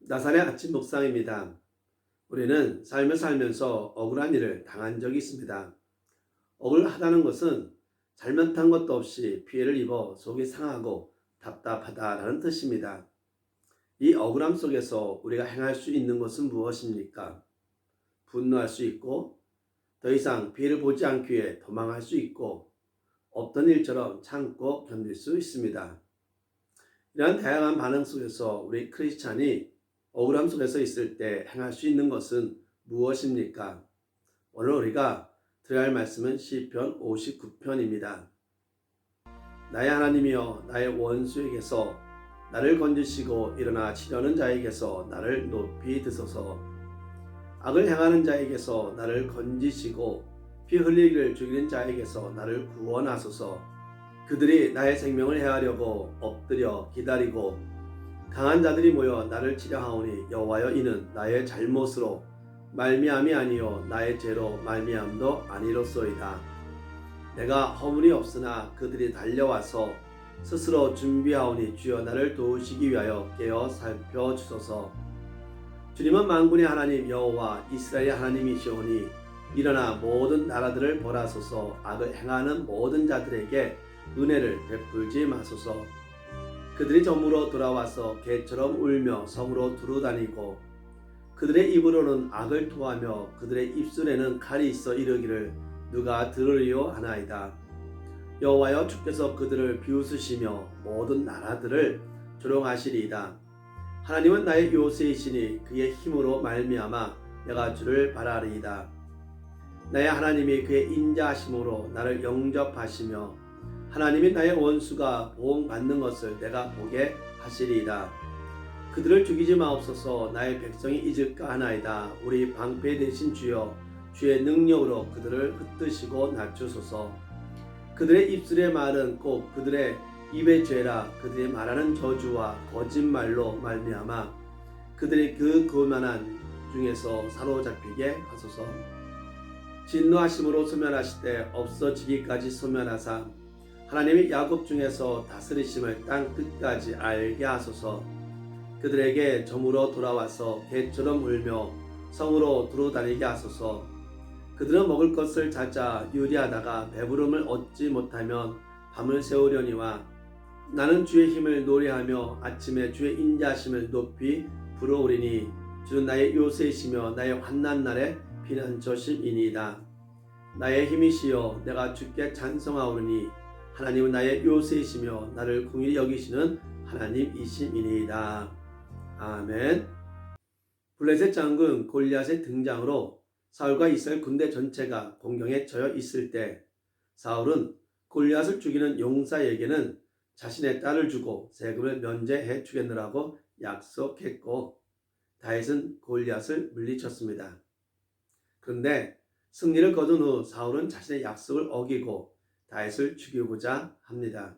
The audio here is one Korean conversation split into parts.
나산의 아침 묵상입니다. 우리는 삶을 살면서 억울한 일을 당한 적이 있습니다. 억울하다는 것은 잘못한 것도 없이 피해를 입어 속이 상하고 답답하다라는 뜻입니다. 이 억울함 속에서 우리가 행할 수 있는 것은 무엇입니까? 분노할 수 있고, 더 이상 피해를 보지 않기 위해 도망할 수 있고, 없던 일처럼 참고 견딜 수 있습니다. 이러한 다양한 반응 속에서 우리 크리스찬이 억울함 속에서 있을 때 행할 수 있는 것은 무엇입니까? 오늘 우리가 들어야 할 말씀은 시편 59편입니다. 나의 하나님이여 나의 원수에게서 나를 건지시고 일어나 치려는 자에게서 나를 높이 드소서. 악을 행하는 자에게서 나를 건지시고 피 흘리기를 죽이는 자에게서 나를 구원하소서. 그들이 나의 생명을 해하려고 엎드려 기다리고 강한 자들이 모여 나를 치려하오니 여호와여 이는 나의 잘못으로 말미암이 아니요 나의 죄로 말미암도 아니로소이다. 내가 허물이 없으나 그들이 달려와서 스스로 준비하오니 주여 나를 도우시기 위하여 깨어 살펴주소서. 주님은 만군의 하나님 여호와 이스라엘의 하나님이시오니 일어나 모든 나라들을 벌하소서. 악을 행하는 모든 자들에게 은혜를 베풀지 마소서. 그들이 점으로 돌아와서 개처럼 울며 성으로 두루다니고 그들의 입으로는 악을 토하며 그들의 입술에는 칼이 있어 이르기를 누가 들으리요 하나이다. 여호와여 주께서 그들을 비웃으시며 모든 나라들을 조롱하시리이다. 하나님은 나의 요새이시니 그의 힘으로 말미암아 내가 주를 바라리이다. 나의 하나님이 그의 인자하심으로 나를 영접하시며 하나님이 나의 원수가 보응받는 것을 내가 보게 하시리이다. 그들을 죽이지 마옵소서. 나의 백성이 잊을까 하나이다. 우리 방패 되신 주여 주의 능력으로 그들을 흩으시고 낮추소서. 그들의 입술의 말은 꼭 그들의 입의 죄라. 그들이 말하는 저주와 거짓말로 말미암아 그들이 그 거만한 중에서 사로잡히게 하소서. 진노하심으로 소멸하실 때 없어지기까지 소멸하사 하나님의 야곱 중에서 다스리심을 땅 끝까지 알게 하소서. 그들에게 점으로 돌아와서 개처럼 울며 성으로 두루다니게 하소서. 그들은 먹을 것을 찾아 유리하다가 배부름을 얻지 못하면 밤을 새우려니와 나는 주의 힘을 노래하며 아침에 주의 인자하심을 높이 부르오리니 주는 나의 요새이시며 나의 환난 날에 피난처심이니이다. 나의 힘이시여 내가 주께 찬송하오니 하나님은 나의 요새이시며 나를 긍휼히 여기시는 하나님이심이니이다. 아멘. 블레셋 장군 골리앗의 등장으로 사울과 이스라엘 군대 전체가 공경에 처해 있을 때 사울은 골리앗을 죽이는 용사에게는 자신의 딸을 주고 세금을 면제해 주겠느라고 약속했고 다윗은 골리앗을 물리쳤습니다. 그런데 승리를 거둔 후 사울은 자신의 약속을 어기고 다윗을 죽이고자 합니다.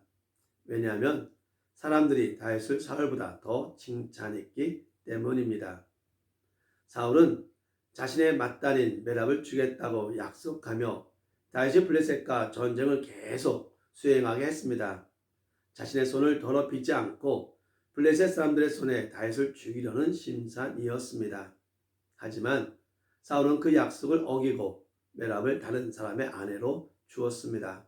왜냐하면 사람들이 다윗을 사울보다 더 칭찬했기 때문입니다. 사울은 자신의 맏딸인 메랍을 죽였다고 약속하며 다윗이 블레셋과 전쟁을 계속 수행하게 했습니다. 자신의 손을 더럽히지 않고 블레셋 사람들의 손에 다윗을 죽이려는 심산이었습니다. 하지만 사울은 그 약속을 어기고 메랍을 다른 사람의 아내로 주었습니다.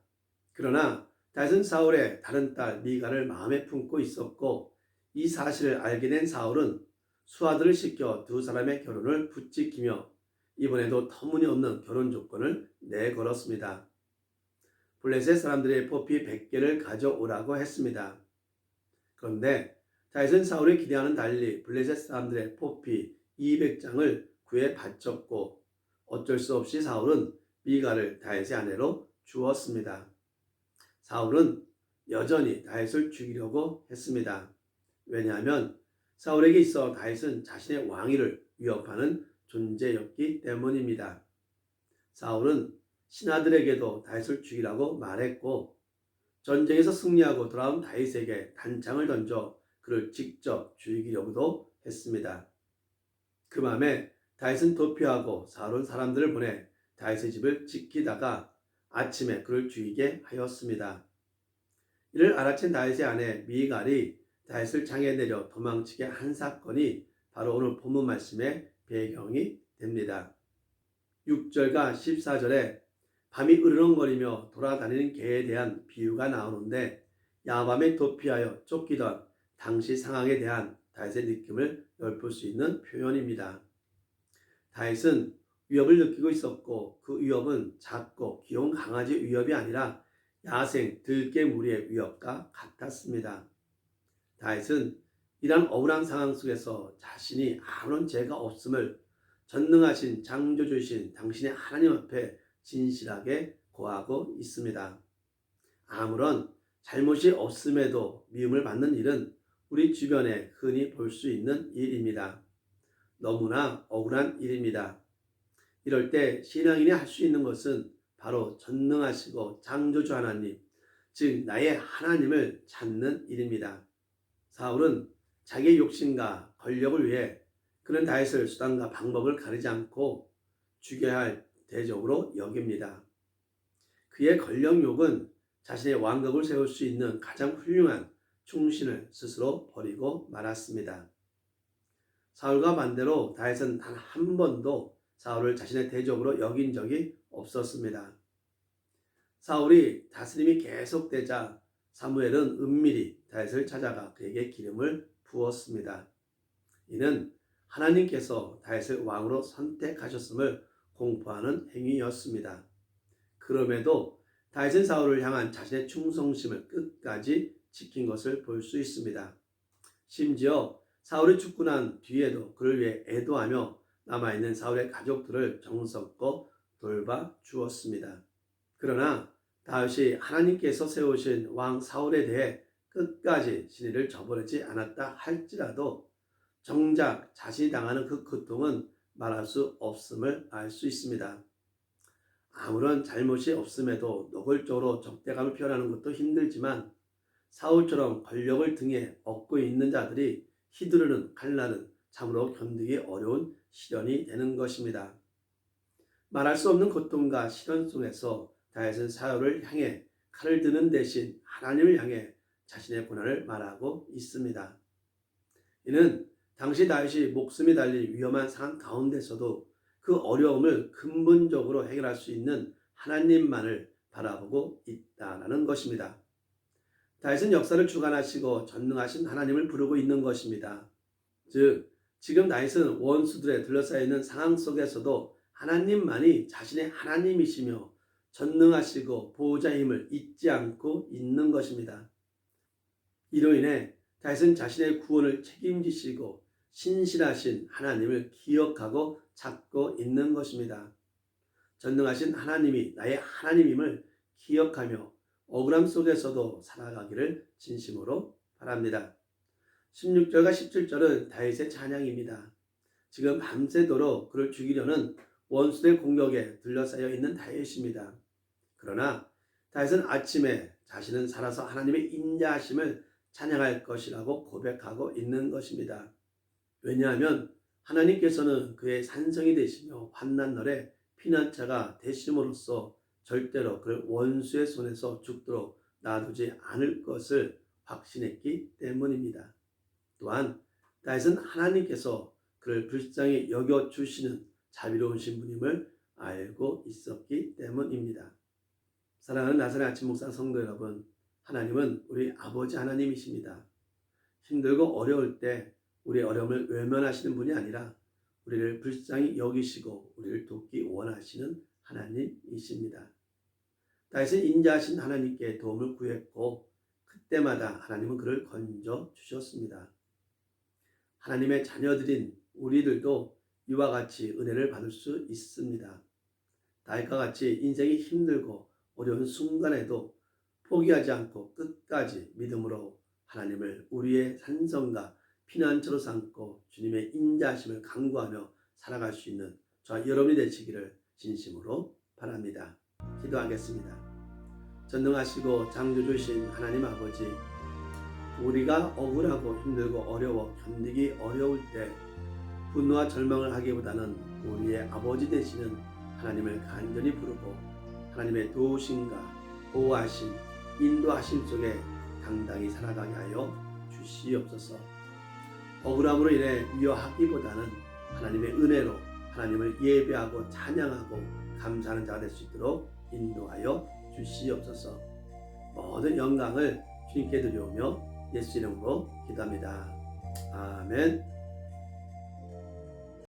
그러나 다윗은 사울의 다른 딸 미갈을 마음에 품고 있었고 이 사실을 알게 된 사울은 수하들을 시켜 두 사람의 결혼을 부추기며 이번에도 터무니없는 결혼 조건을 내걸었습니다. 블레셋 사람들의 포피 100개를 가져오라고 했습니다. 그런데 다윗은 사울의 기대와는 달리 블레셋 사람들의 포피 200장을 구해 바쳤고 어쩔 수 없이 사울은 미갈을 다윗의 아내로 주었습니다. 사울은 여전히 다윗을 죽이려고 했습니다. 왜냐하면 사울에게 있어 다윗은 자신의 왕위를 위협하는 존재였기 때문입니다. 사울은 신하들에게도 다윗을 죽이라고 말했고 전쟁에서 승리하고 돌아온 다윗에게 단창을 던져 그를 직접 죽이려고도 했습니다. 그 밤에 다윗은 도피하고 사울은 사람들을 보내 다윗의 집을 지키다가 아침에 그를 죽이게 하였습니다. 이를 알아챈 다윗의 아내 미갈이 다윗을 장에 내려 도망치게 한 사건이 바로 오늘 본문 말씀의 배경이 됩니다. 6절과 14절에 밤이 으르렁거리며 돌아다니는 개에 대한 비유가 나오는데 야밤에 도피하여 쫓기던 당시 상황에 대한 다윗의 느낌을 엿볼 수 있는 표현입니다. 다윗은 위협을 느끼고 있었고 그 위협은 작고 귀여운 강아지 위협이 아니라 야생 들개무리의 위협과 같았습니다. 다윗은 이러한 억울한 상황 속에서 자신이 아무런 죄가 없음을 전능하신 창조주신 당신의 하나님 앞에 진실하게 고하고 있습니다. 아무런 잘못이 없음에도 미움을 받는 일은 우리 주변에 흔히 볼 수 있는 일입니다. 너무나 억울한 일입니다. 이럴 때 신앙인이 할 수 있는 것은 바로 전능하시고 창조주 하나님, 즉 나의 하나님을 찾는 일입니다. 사울은 자기의 욕심과 권력을 위해 그는 다윗을 수단과 방법을 가리지 않고 죽여야 할 대적으로 여깁니다. 그의 권력욕은 자신의 왕국을 세울 수 있는 가장 훌륭한 충신을 스스로 버리고 말았습니다. 사울과 반대로 다윗은 단 한 번도 사울을 자신의 대적으로 여긴 적이 없었습니다. 사울이 다스림이 계속되자 사무엘은 은밀히 다윗을 찾아가 그에게 기름을 부었습니다. 이는 하나님께서 다윗을 왕으로 선택하셨음을 공포하는 행위였습니다. 그럼에도 다윗은 사울을 향한 자신의 충성심을 끝까지 지킨 것을 볼 수 있습니다. 심지어 사울이 죽고 난 뒤에도 그를 위해 애도하며 남아있는 사울의 가족들을 정성껏 돌봐 주었습니다. 그러나 다윗이 하나님께서 세우신 왕 사울에 대해 끝까지 진리를 저버리지 않았다 할지라도 정작 자신이 당하는 그 고통은 말할 수 없음을 알 수 있습니다. 아무런 잘못이 없음에도 노골적으로 적대감을 표현하는 것도 힘들지만 사울처럼 권력을 등에 업고 있는 자들이 휘두르는 칼날은 참으로 견디기 어려운 시련이 되는 것입니다. 말할 수 없는 고통과 시련 속에서 다윗은 사울을 향해 칼을 드는 대신 하나님을 향해 자신의 고난을 말하고 있습니다. 이는 당시 다윗이 목숨이 달린 위험한 상황 가운데서도 그 어려움을 근본적으로 해결할 수 있는 하나님만을 바라보고 있다는 것입니다. 다윗은 역사를 주관하시고 전능하신 하나님을 부르고 있는 것입니다. 즉 지금 다윗은 원수들에 둘러싸여 있는 상황 속에서도 하나님만이 자신의 하나님이시며 전능하시고 보호자의 힘을 잊지 않고 있는 것입니다. 이로 인해 다윗은 자신의 구원을 책임지시고 신실하신 하나님을 기억하고 찾고 있는 것입니다. 전능하신 하나님이 나의 하나님임을 기억하며 억울함 속에서도 살아가기를 진심으로 바랍니다. 16절과 17절은 다윗의 찬양입니다. 지금 밤새도록 그를 죽이려는 원수의 공격에 둘러싸여 있는 다윗입니다. 그러나 다윗은 아침에 자신은 살아서 하나님의 인자하심을 찬양할 것이라고 고백하고 있는 것입니다. 왜냐하면 하나님께서는 그의 산성이 되시며 환난날에 피난처가 되심으로써 절대로 그를 원수의 손에서 죽도록 놔두지 않을 것을 확신했기 때문입니다. 또한 다윗은 하나님께서 그를 불쌍히 여겨주시는 자비로우신 분임을 알고 있었기 때문입니다. 사랑하는 나사렛 아침 묵상 성도 여러분, 하나님은 우리 아버지 하나님이십니다. 힘들고 어려울 때 우리의 어려움을 외면하시는 분이 아니라 우리를 불쌍히 여기시고 우리를 돕기 원하시는 하나님이십니다. 다윗은 인자하신 하나님께 도움을 구했고 그때마다 하나님은 그를 건져 주셨습니다. 하나님의 자녀들인 우리들도 이와 같이 은혜를 받을 수 있습니다. 다윗과 같이 인생이 힘들고 어려운 순간에도 포기하지 않고 끝까지 믿음으로 하나님을 우리의 산성과 피난처로 삼고 주님의 인자하심을 간구하며 살아갈 수 있는 저와 여러분이 되시기를 진심으로 바랍니다. 기도하겠습니다. 전능하시고 창조주신 하나님 아버지, 우리가 억울하고 힘들고 어려워 견디기 어려울 때 분노와 절망을 하기보다는 우리의 아버지 되시는 하나님을 간절히 부르고 하나님의 도우심과 보호하심, 인도하심 속에 당당히 살아가게 하여 주시옵소서. 억울함으로 인해 미워하기보다는 하나님의 은혜로 하나님을 예배하고 찬양하고 감사하는 자가 될 수 있도록 인도하여 주시옵소서. 모든 영광을 주님께 드려오며 예수 이름으로 기도합니다. 아멘.